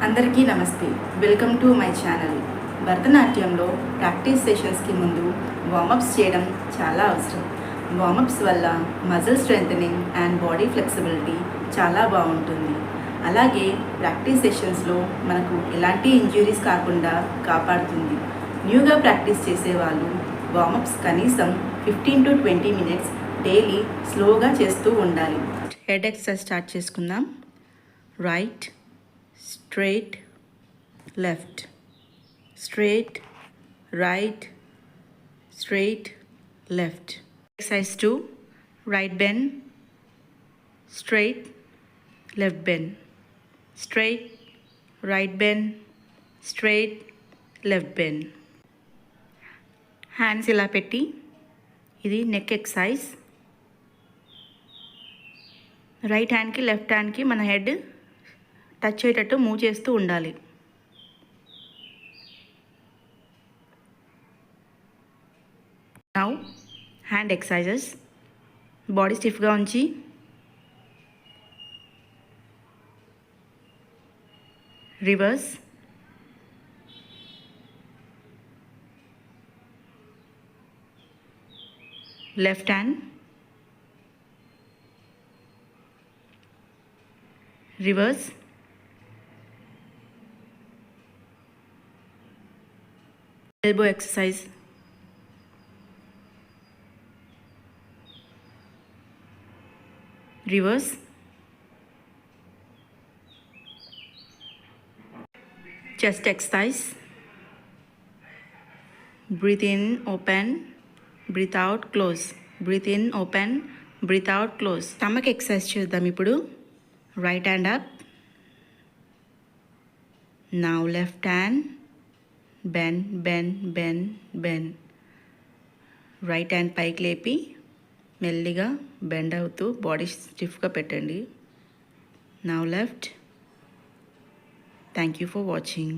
అందరికీ నమస్తే. Welcome to my channel. భరతనాట్యంలో ప్రాక్టీస్ సెషన్స్కి ముందు వార్మప్స్ చేయడం చాలా అవసరం. వార్మప్స్ వల్ల muscle strengthening and body flexibility చాలా బాగుంటుంది. అలాగే ప్రాక్టీస్ సెషన్స్లో మనకు ఎలాంటి ఇంజ్యూరీస్ కాకుండా కాపాడుతుంది. న్యూగా ప్రాక్టీస్ చేసేవాళ్ళు వార్మప్స్ కనీసం 15 to 20 minutes డైలీ స్లోగా చేస్తూ ఉండాలి. హెడ్ ఎక్సర్సైజ్ స్టార్ట్ చేసుకుందాం. Right, straight, left, straight, right, straight, left. Exercise 2, right bend, straight, left bend, straight, right bend, straight, left bend. Hands ఇలా పెట్టి ఇది నెక్ ఎక్సర్సైజ్. రైట్ హ్యాండ్కి లెఫ్ట్ హ్యాండ్కి మన హెడ్ టచ్ అయ్యేటట్టు మూవ్ చేస్తూ ఉండాలి. Now hand exercises. బాడీ స్టిఫ్గా ఉంచి reverse, left hand, reverse, elbow exercise, reverse, chest exercise, breathe in, open, breathe out, close, breathe in, open, breathe out, close. Stomach exercise చేద్దాం ఇప్పుడు. Right hand up, now left hand, bend, bend, bend, bend. Right hand పైకి లేపి మెల్లిగా bend అవుతూ body స్టిఫ్గా పెట్టండి. Now left. Thank you for watching.